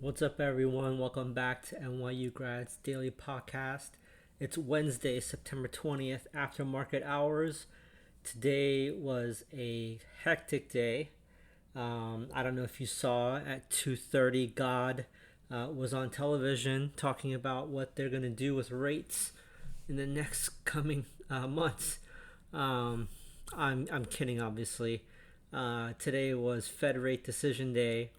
What's up, everyone? Welcome back to NYU Grads Daily Podcast. It's Wednesday, September 20th, after market hours. Today was a hectic day. I don't know if you saw at 2:30, God was on television talking about what they're going to do with rates in the next coming months. Um, I'm kidding, obviously. Today was Fed rate decision day,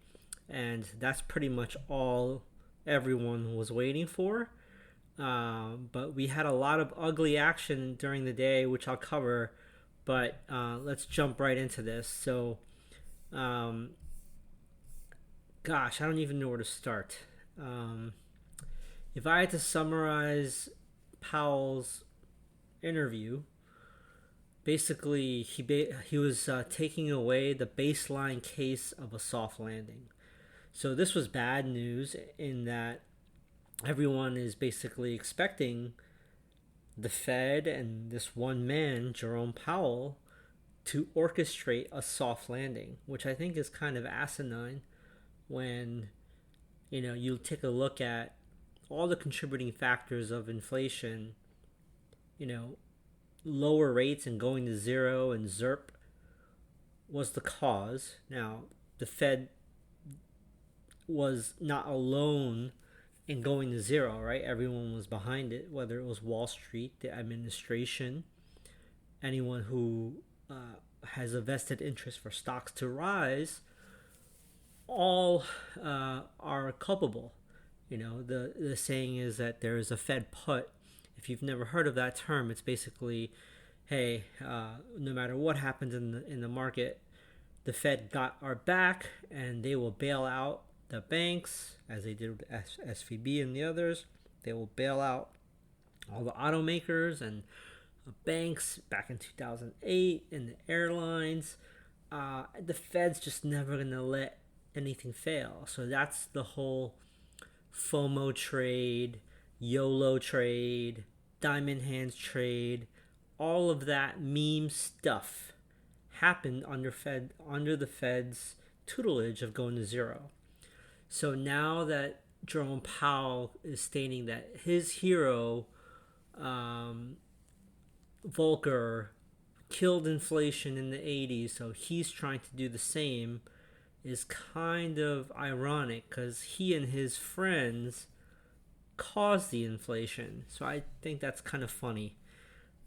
and that's pretty much all everyone was waiting for. But we had a lot of ugly action during the day, which I'll cover. But let's jump right into this. Um, Gosh, I don't even know where to start. Um, if I had to summarize Powell's interview, basically he was taking away the baseline case of a soft landing. So this was bad news in that everyone is basically expecting the Fed and this one man, Jerome Powell, to orchestrate a soft landing, which I think is kind of asinine when you take a look at all the contributing factors of inflation, you know, lower rates and going to zero and ZERP was the cause. Now, the Fed was not alone in going to zero, right? Everyone was behind it, whether it was Wall Street, the administration, anyone who has a vested interest for stocks to rise, all are culpable. The saying is that there is a Fed put. If you've never heard of that term, it's basically, hey, no matter what happens in the market, the Fed got our back, and they will bail out the banks, as they did with SVB and the others. They will bail out all the automakers and banks back in 2008, and the airlines. The Fed's just never going to let anything fail. So that's the whole FOMO trade, YOLO trade, diamond hands trade, all of that meme stuff happened under the Fed's tutelage of going to zero. So now that Jerome Powell is stating that his hero, Volcker, killed inflation in the 80s, so he's trying to do the same, is kind of ironic because he and his friends caused the inflation. So I think that's kind of funny.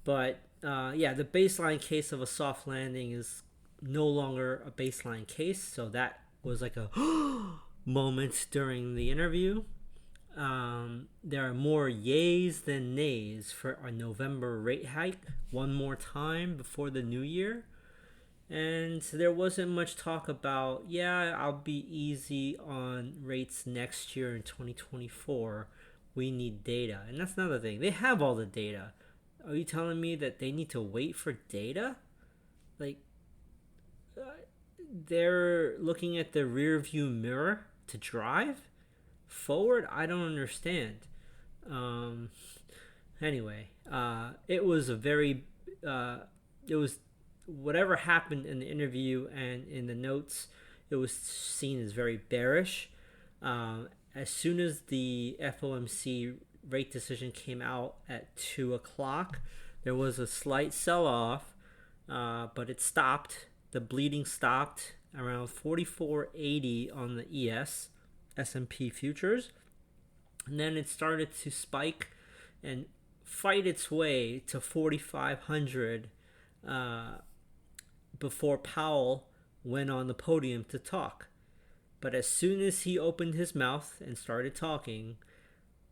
But the baseline case of a soft landing is no longer a baseline case. So that was like a moment during the interview. There are more yays than nays for a November rate hike one more time before the new year. And there wasn't much talk about, I'll be easy on rates next year in 2024. We need data. And that's another thing. They have all the data. Are you telling me that they need to wait for data? Like, they're looking at the rear view mirror to drive forward? I don't understand. Anyway, it was whatever happened in the interview and in the notes, it was seen as very bearish. As soon as the FOMC rate decision came out at 2 o'clock, there was a slight sell-off, but it stopped. The bleeding stopped around 44.80 on the S&P futures. And then it started to spike and fight its way to 4,500 before Powell went on the podium to talk. But as soon as he opened his mouth and started talking,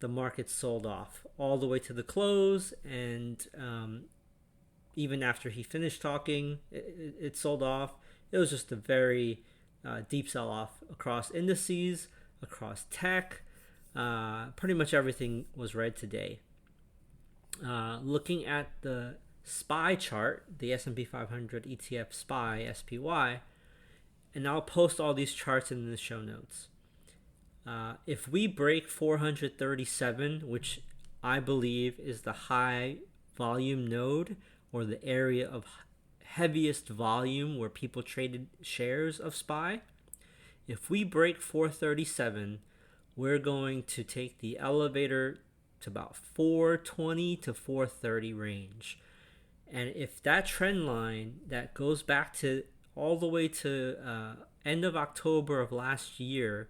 the market sold off all the way to the close. And even after he finished talking, it sold off. It was just a very deep sell-off across indices, across tech. Pretty much everything was red today. Looking at the SPY chart, the S&P 500 ETF SPY, SPY, and I'll post all these charts in the show notes. If we break 437, which I believe is the high volume node or the area of heaviest volume where people traded shares of SPY, if we break 437, we're going to take the elevator to about 420 to 430 range. And if that trend line that goes back to all the way to end of October of last year,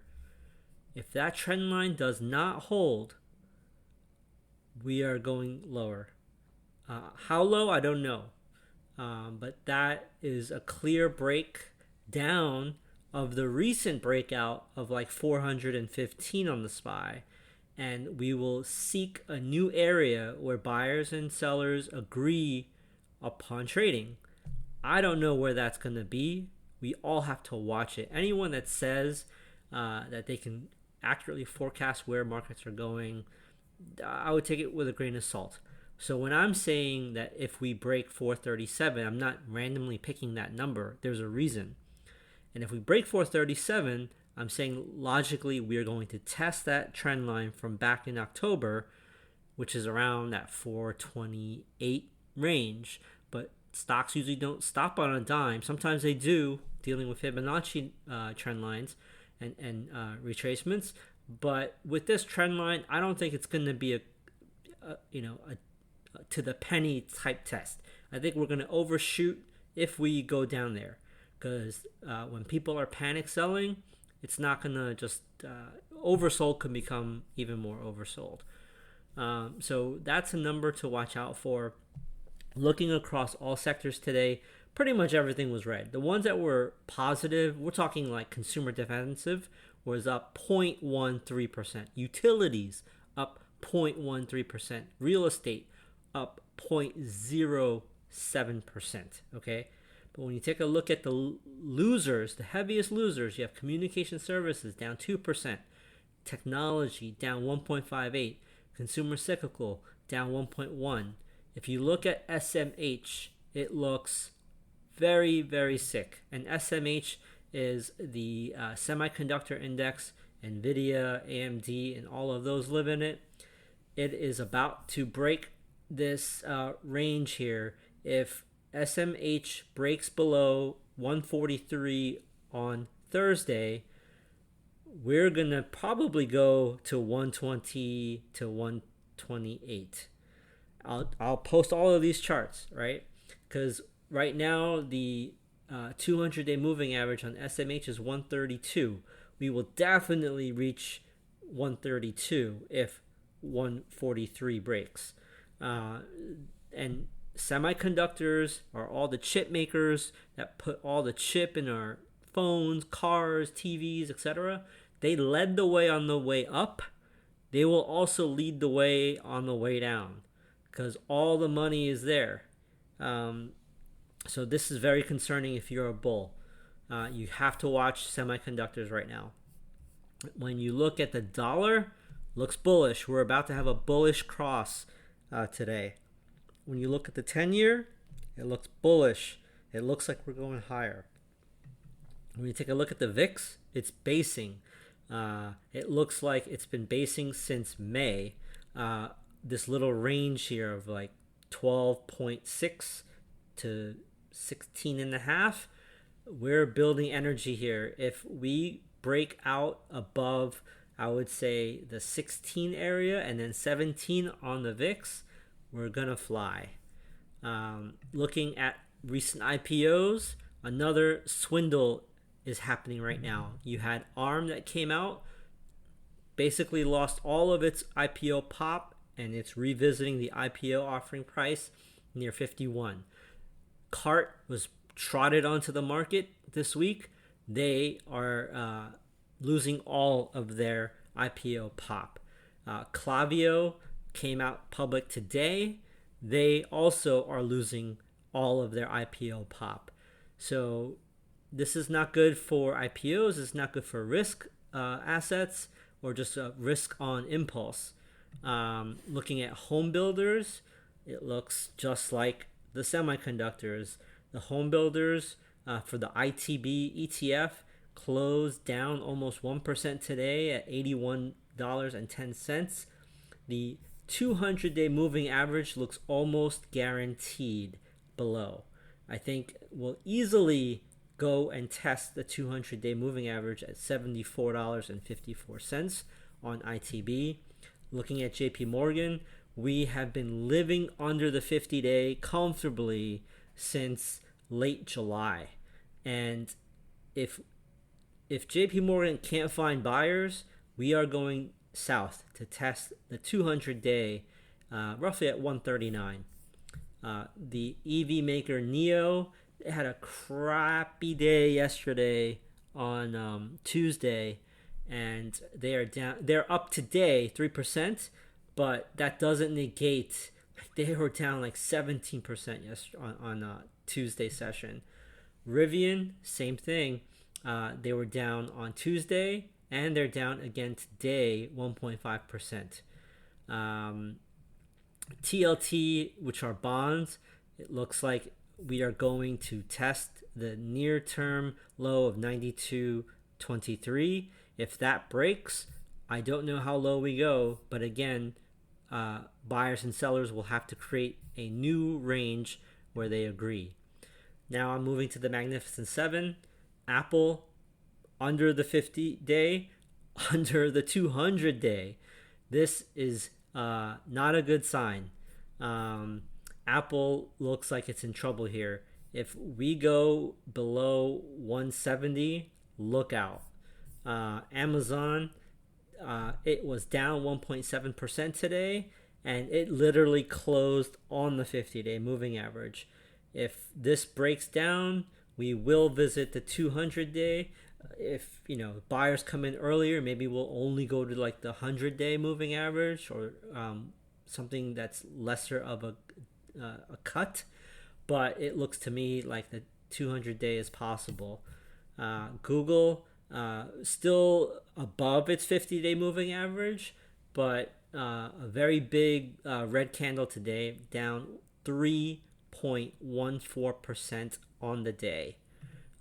if that trend line does not hold, we are going lower. How low, I don't know. But that is a clear break down of the recent breakout of like 415 on the SPY. And we will seek a new area where buyers and sellers agree upon trading. I don't know where that's going to be. We all have to watch it. Anyone that says that they can accurately forecast where markets are going, I would take it with a grain of salt. So when I'm saying that if we break 437, I'm not randomly picking that number. There's a reason. And if we break 437, I'm saying logically we are going to test that trend line from back in October, which is around that 428 range. But stocks usually don't stop on a dime. Sometimes they do, dealing with Fibonacci trend lines and retracements. But with this trend line, I don't think it's going to be a to the penny type test. I think we're going to overshoot if we go down there, because when people are panic selling, it's not going to just oversold can become even more oversold. So that's a number to watch out for. Looking across all sectors today, pretty much everything was red. The ones that were positive, we're talking like consumer defensive, was up 0.13%. Utilities up 0.13%. Real estate up 0.07%. Okay? But when you take a look at the losers, the heaviest losers, you have communication services down 2%, technology down 1.58%, consumer cyclical down 1.1%. If you look at SMH, it looks very, very sick. And SMH is the semiconductor index. NVIDIA, AMD, and all of those live in it. It is about to break this range here. If SMH breaks below 143 on Thursday, we're going to probably go to 120 to 128. I'll post all of these charts, right? Because right now the 200-day moving average on SMH is 132. We will definitely reach 132 if 143 breaks. And semiconductors are all the chip makers that put all the chip in our phones, cars, TVs, etc. They led the way on the way up. They will also lead the way on the way down, because all the money is there. So this is very concerning if you're a bull. You have to watch semiconductors right now. When you look at the dollar, looks bullish. We're about to have a bullish cross today. When you look at the 10-year, it looks bullish. It looks like we're going higher. When you take a look at the VIX, it's basing. It looks like it's been basing since May. This little range here of like 12.6 to 16.5. We're building energy here. If we break out above, I would say, the 16 area and then 17 on the VIX, we're gonna fly. Looking at recent IPOs, another swindle is happening right now. You had ARM that came out, basically lost all of its IPO pop, and it's revisiting the IPO offering price near 51. CART was trotted onto the market this week. They are losing all of their IPO pop. Klaviyo came out public today. They also are losing all of their IPO pop. So this is not good for IPOs. It's not good for risk assets or just risk on impulse. Looking at home builders, it looks just like the semiconductors. The home builders for the ITB ETF closed down almost 1% today at $81.10. The 200-day moving average looks almost guaranteed below. I think we'll easily go and test the 200-day moving average at $74.54 on ITB. Looking at JP Morgan, we have been living under the 50-day comfortably since late July. And if JP Morgan can't find buyers, we are going south to test the 200-day roughly at 139. The EV maker NIO had a crappy day yesterday on Tuesday, and they are down. They're up today 3%, but that doesn't negate. They were down like 17% yesterday on Tuesday session. Rivian, same thing. They were down on Tuesday, and they're down again today, 1.5%. TLT, which are bonds, it looks like we are going to test the near-term low of 92.23. If that breaks, I don't know how low we go, but again, buyers and sellers will have to create a new range where they agree. Now I'm moving to the Magnificent Seven. Apple under the 50-day, under the 200-day. This is not a good sign. Apple looks like it's in trouble here. If we go below 170, look out. Amazon, it was down 1.7% today, and it literally closed on the 50-day moving average. If this breaks down, we will visit the 200-day. If buyers come in earlier, maybe we'll only go to like the 100-day moving average or something that's lesser of a cut. But it looks to me like the 200-day is possible. Google still above its 50-day moving average, but a very big red candle today, down 3.14% on the day.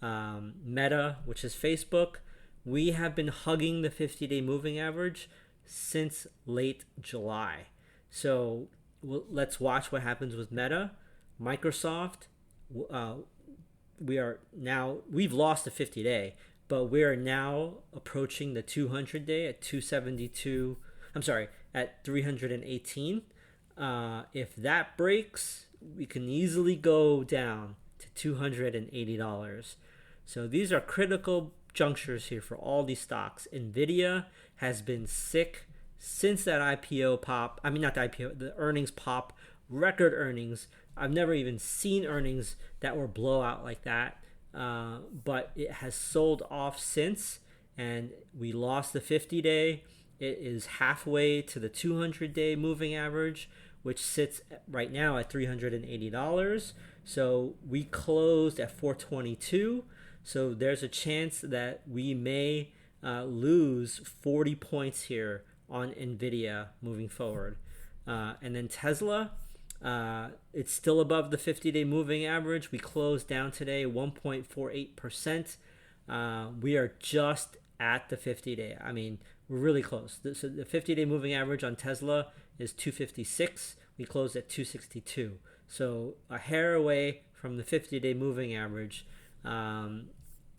Meta, which is Facebook, we have been hugging the 50-day moving average since late July. So let's watch what happens with Meta. Microsoft, we've lost the 50-day, but we are now approaching the 200-day at 272. I'm sorry, at 318. If that breaks, we can easily go down to $280. So these are critical junctures here for all these stocks. Nvidia has been sick since that IPO pop. I mean, not the IPO, the earnings pop, record earnings. I've never even seen earnings that were blowout like that. But it has sold off since, and we lost the 50-day. It is halfway to the 200-day moving average, which sits right now at $380. So we closed at 422. So there's a chance that we may lose 40 points here on Nvidia moving forward. And then Tesla, it's still above the 50-day moving average. We closed down today 1.48%. We are just at the 50-day. I mean, we're really close. So the 50-day moving average on Tesla is 256. We closed at 262. So a hair away from the 50-day moving average.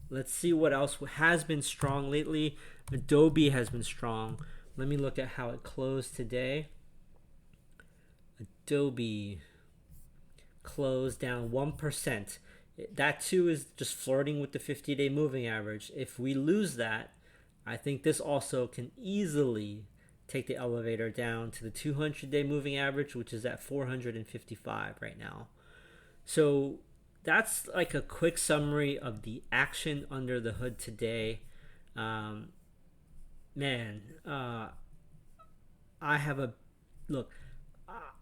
Let's see what else has been strong lately. Adobe has been strong. Let me look at how it closed today. Adobe closed down 1%. That too is just flirting with the 50-day moving average. If we lose that, I think this also can easily take the elevator down to the 200-day moving average, which is at 455 right now. So that's like a quick summary of the action under the hood today. I have a look.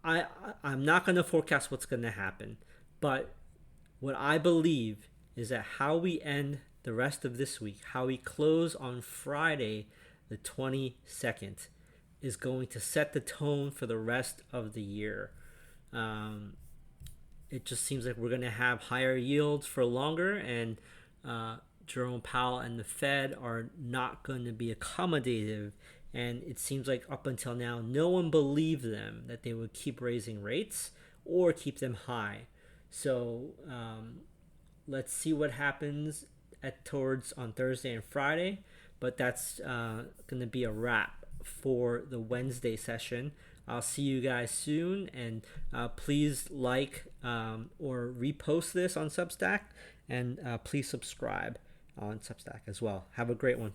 I'm not going to forecast what's going to happen, but what I believe is that how we end the rest of this week, how we close on Friday, the 22nd, is going to set the tone for the rest of the year. It just seems like we're going to have higher yields for longer, and Jerome Powell and the Fed are not going to be accommodative. And it seems like up until now, no one believed them that they would keep raising rates or keep them high. So let's see what happens on Thursday and Friday. But that's going to be a wrap for the Wednesday session. I'll see you guys soon, and please like or repost this on Substack, and please subscribe on Substack as well. Have a great one.